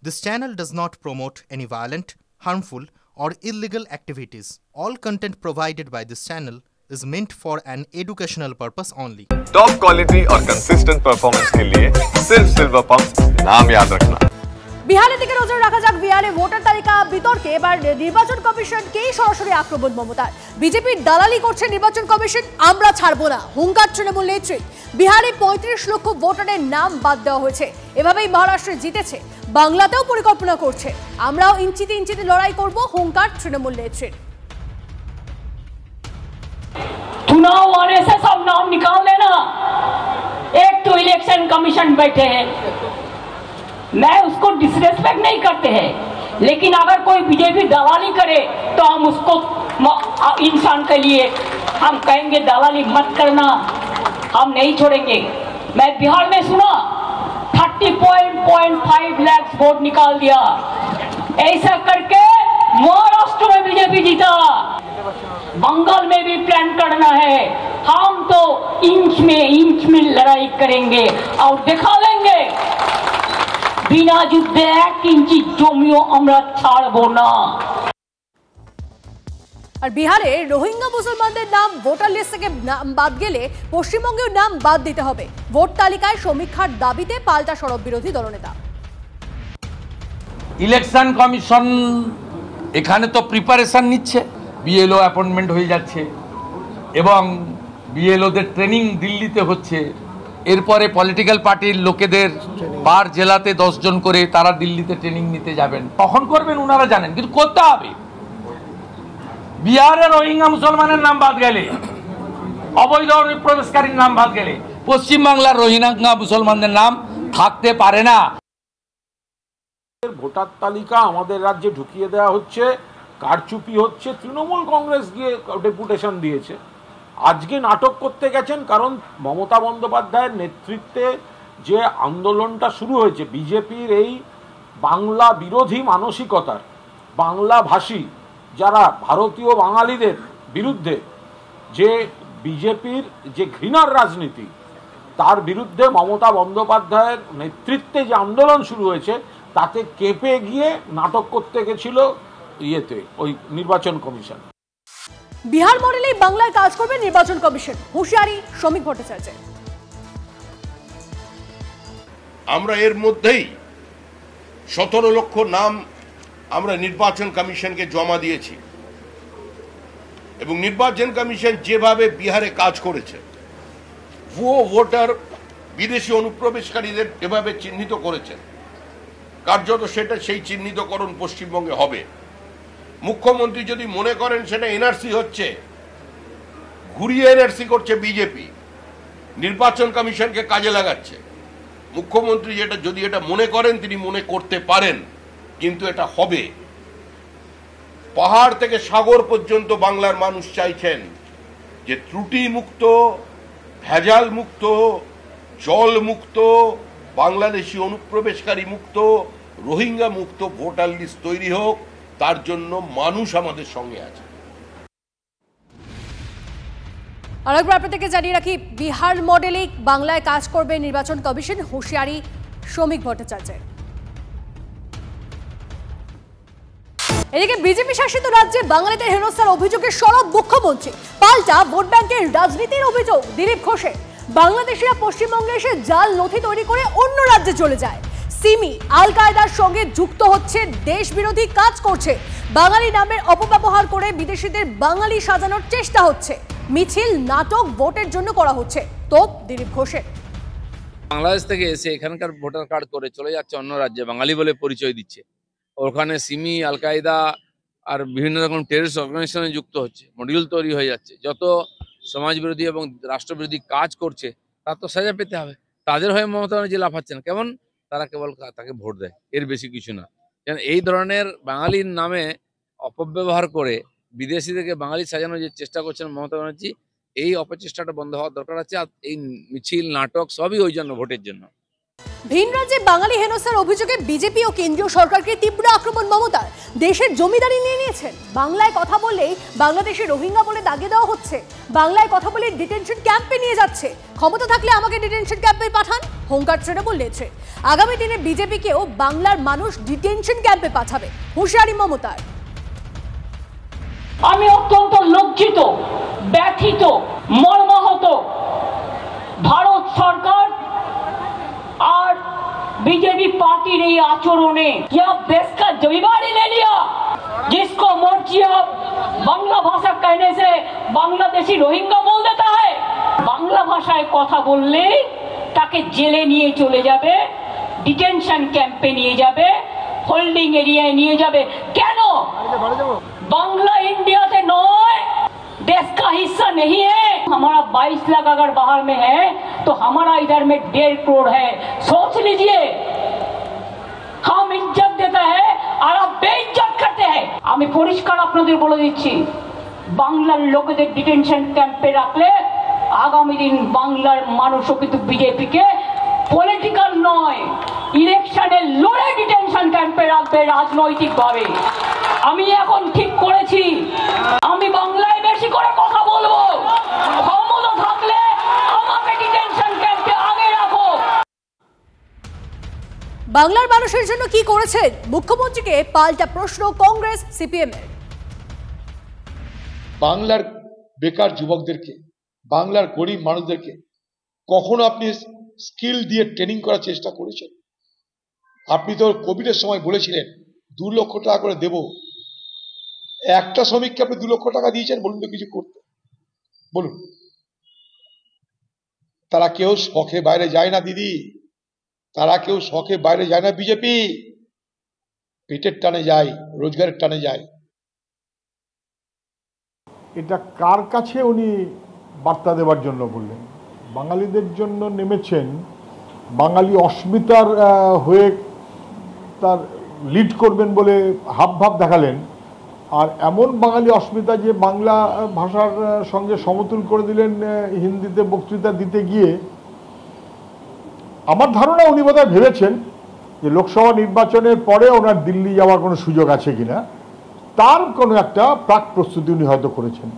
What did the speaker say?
This channel does not promote any violent, harmful, or illegal activities. All content provided by this channel is meant for an educational purpose only. Top quality और consistent performance के लिए सिर्फ silver pump नाम याद रखना। বিহারের দিকে নজর রাখা যাক। বিহারে ভোটার তালিকা বিতর্কে এবার নির্বাচন কমিশনকেই সরাসরি আক্রমণ মমতার। বিজেপির দালালি করছে নির্বাচন কমিশন, আমরা ছাড়বো না হুঙ্কার তৃণমূল নেত্রী। বিহারে ৩৫ লক্ষ ভোটারের নাম বাদ দেওয়া হয়েছে। এভাবেই মহারাষ্ট্রে জিতেছে, বাংলাতেও পরিকল্পনা করছে। আমরাও ইঞ্চিতে ইঞ্চিতে লড়াই করব হুঙ্কার তৃণমূল নেত্রীর। चुनाव आने से सब नाम निकाल देना। एक तो इलेक्शन कमीशन बैठे हैं, मैं उसको डिसरेस्पेक्ट नहीं करते हैं, लेकिन अगर कोई बीजेपी दलाली करे तो हम उसको इंसान के लिए हम कहेंगे दलाली मत करना, हम नहीं छोड़ेंगे। मैं बिहार में सुना 30.5 लाख वोट निकाल दिया, ऐसा करके महाराष्ट्र में बीजेपी जीता। बंगाल में भी प्लान करना है, हम तो इंच में लड़ाई करेंगे और दिखा लेंगे बिना युद्धे 1 इंची जमियो আমরা ছাড়বো না। আর বিহারে রোহিঙ্গা মুসলমানদের নাম ভোটার লিস্ট থেকে বাদ গেলে পশ্চিমবঙ্গেও নাম বাদ দিতে হবে। ভোট তালিকায় সমীক্ষার দাবিতে পাল্টা সরব বিরোধী দলনেতা। ইলেকশন কমিশন এখানে তো প্রিপারেশন নিচ্ছে, বিএলও অ্যাপয়েন্টমেন্ট হয়ে যাচ্ছে এবং বিএলওদের ট্রেনিং দিল্লিতে হচ্ছে। এরপরে পলিটিক্যাল পার্টির লোকেদের পার জেলাতে 10 জন করে তারা দিল্লিতে ট্রেনিং নিতে যাবেন। কখন করবেন ওনারা জানেন, কিন্তু করতে হবে। বিহারের রোহিঙ্গা মুসলমানের নাম বাদ গেলে, অবৈধ প্রবেশকারীর নাম বাদ গেলে পশ্চিমবাংলার রোহিঙ্গা মুসলমানদের নাম থাকতে পারে না। ভোটার তালিকা আমাদের রাজ্যে ঢুকিয়ে দেওয়া হচ্ছে, কারচুপি হচ্ছে। তৃণমূল কংগ্রেস গিয়ে ডেপুটেশন দিয়েছে, আজকে নাটক করতে গেছেন। কারণ মমতা বন্দ্যোপাধ্যায়ের নেতৃত্বে যে আন্দোলনটা শুরু হয়েছে, বিজেপির এই বাংলা বিরোধী মানসিকতার, বাংলা ভাষী যারা ভারতীয় বাঙালিদের বিরুদ্ধে যে বিজেপির যে ঘৃণার রাজনীতি, তার বিরুদ্ধে মমতা বন্দ্যোপাধ্যায়ের নেতৃত্বে যে আন্দোলন শুরু হয়েছে, তাতে কেঁপে গিয়ে নাটক করতে গেছিল ওই নির্বাচন কমিশন। বিহার মডেলেই বাংলায় কাজ করবে নির্বাচন কমিশন, হুঁশিয়ারি শ্রমিক ভট্টাচার্যের। আমরা এর মধ্যেই 17 লক্ষ নাম আমরা নির্বাচন কমিশনকে জমা দিয়েছি এবং নির্বাচন কমিশন যেভাবে বিহারে কাজ করেছে, ভুয়ো ভোটার, বিদেশি অনুপ্রবেশকারীদের এভাবে চিহ্নিত করেছেন, কার্যত সেটা সেই চিহ্নিতকরণ পশ্চিমবঙ্গে হবে। মুখ্যমন্ত্রী যদি মনে করেন সেটা এনআরসি হচ্ছে, ঘুরিয়ে এনআরসি করছে বিজেপি, নির্বাচন কমিশনকে কাজে লাগাচ্ছে। মুখ্যমন্ত্রী যদি এটা মনে করেন, তিনি মনে করতে পারেন, কিন্তু এটা হবে। পাহাড় থেকে সাগর পর্যন্ত বাংলার মানুষ চাইছেন যে ত্রুটি মুক্ত, ভেজাল মুক্ত, জল মুক্ত, বাংলাদেশি অনুপ্রবেশকারী মুক্ত, রোহিঙ্গা মুক্ত ভোটার লিস্ট তৈরি হোক। তার জন্য মানুষ আমাদের সঙ্গে আছে। আরেকবার আপনাদেরকে জানিয়ে রাখি, বিহার মডেলেই বাংলায় কাজ করবে নির্বাচন কমিশন, হুঁশিয়ারি শ্রমিক ভট্টাচার্যের। এদিকে বিজেপি শাসিত রাজ্যে বাঙালিদের হেনস্থার অভিযোগে সরব মুখ্যমন্ত্রী, পাল্টা ভোট ব্যাংকের রাজনীতির অভিযোগ দিলীপ ঘোষের। বাংলাদেশিরা পশ্চিমবঙ্গে এসে জাল নথি তৈরি করে অন্য রাজ্যে চলে যায়, সিমি আল কায়দার সঙ্গে যুক্ত হচ্ছে, দেশ বিরোধী কাজ করছে, বাঙালি নামের অপব্যবহার করে বিদেশিদের বাঙালি সাজানোর চেষ্টা হচ্ছে, মিছিল নাটক ভোটের জন্য করা হচ্ছে। তোপ দিলীপ ঘোষের। বাংলাদেশ থেকে এসে এখানকার ভোটার কার্ড করে চলে যাচ্ছে অন্য রাজ্যে, বাঙালি বলে পরিচয় দিচ্ছে, ওখানে সিমি আল কায়দা আর বিভিন্ন রকম টেররিস্ট অর্গানাইজেশনে যুক্ত হচ্ছে, মডিউল তৈরি হয়ে যাচ্ছে। যত সমাজ বিরোধী এবং রাষ্ট্রবিরোধী কাজ করছে তার তো সাজা পেতে হবে। তাদের হয়ে মমতা ব্যানার্জি লাফাচ্ছেন কেমন? তারা কেবল তাকে ভোট দেয়, এর বেশি কিছু না। এই ধরনের বাঙালির নামে অপব্যবহার করে বিদেশিদেরকে বাঙালি সাজানোর যে চেষ্টা করছেন মমতা ব্যানার্জি, এই অপচেষ্টাটা বন্ধ হওয়ার দরকার আছে। আর এই মিছিল নাটক সবই ওই জন্য, ভোটের জন্য। ভিন রাজ্যে বাঙালি হেনস্থার অভিযোগে বিজেপি ও কেন্দ্রীয় সরকারকে তীব্র আক্রমণ মমতার। দেশের জমিদারি নিয়ে নিয়েছেন, বাংলায় কথা বললেই বাংলাদেশে রোহিঙ্গা বলে দাগিয়ে দেওয়া হচ্ছে, বাংলায় কথা বলে ডিটেনশন ক্যাম্পে নিয়ে যাচ্ছে, ক্ষমতা থাকলে আমাকে ডিটেনশন ক্যাম্পে পাঠান, হুঙ্কার তৃণমূল লেছে। আগামী দিনে বিজেপিকেও বাংলার মানুষ ডিটেনশন ক্যাম্পে পাঠাবে, হুঁশিয়ারি মমতার। আমি অত্যন্ত লজ্জিত, ব্যথিত, মর্মাহত। ভারত সরকার और बीजेपी पार्टी ने ये आचरणे यह देश का जमींदारी ले लिया, जिसको मोर्ची बांग्ला भाषा कहने से बांग्लादेशी रोहिंगा बोल देता है। बांग्ला भाषाয় কথা বললে তাকে জেলে নিয়ে চলে যাবে, ডিটেনশন ক্যাম্পে নিয়ে যাবে, হোল্ডিং এরিয়ায় নিয়ে যাবে। কেন? बांग्ला इंडिया से नॉय, देश का हिस्सा नहीं है। हमारा 22 लाख अगर बाहर में है तो हमारा इधर में 1.5 करोड़ है। सोच लीजिए, हम इज्जत देता है और आप बेइज्जत करते हैं। আমি পরিষ্কার আপনাদের বলে দিচ্ছি, বাংলার লোকেদের ডিটেনশন ক্যাম্পে রাখলে আগামী দিন বাংলার মানুষও কিন্তু বিজেপিকে পলিটিক্যাল নয়, ইলেকশনে লড়ে ডিটেনশন ক্যাম্পে রাখবে রাজনৈতিকভাবে। আমি এখন ঠিক করেছি, আমি বাংলায় বেশি করে কথা বলবো, ক্ষমতা থাকলে আমাকে ডিটেনশন ক্যাম্পে আগে রাখো। বাংলার মানুষের জন্য কি করেছেন মুখ্যমন্ত্রীকে পাল্টা প্রশ্ন কংগ্রেস সিপিএম এর। বাংলার বেকার যুবকদেরকে, বাংলার গরিব মানুষদেরকে কখনো আপনি স্কিল দিয়ে ট্রেনিং করার চেষ্টা করেছেন? আপনি তো কোভিডের সময় বলেছিলেন 2 লক্ষ টাকা করে দেব, একটা শ্রমিককে আপনি 2 লক্ষ টাকা দিয়েছেন? বলুন তো কিছু করতে, বলুন। তারা কেউ শখে বাইরে যায় না দিদি, তারা কেউ শখে বাইরে যায় না। বিজেপি পেটের টানে যায়, রোজগারের টানে যায়। এটা কার কাছে উনি বার্তা দেওয়ার জন্য বললেন? বাঙালিদের জন্য নেমেছেন, বাঙালি অস্মিতার হয়ে তার লিড করবেন বলে হাবভাব দেখালেন, আর এমন বাঙালি অস্মিতা যে বাংলা ভাষার সঙ্গে সমতুল করে দিলেন হিন্দিতে বক্তৃতা দিতে গিয়ে। আমার ধারণা উনি বোধহয় ভেবেছেন যে লোকসভা নির্বাচনের পরে ওনার দিল্লি যাওয়ার কোনো সুযোগ আছে কিনা, তার কোনো একটা প্রাক প্রস্তুতি উনি হয়তো করেছেন।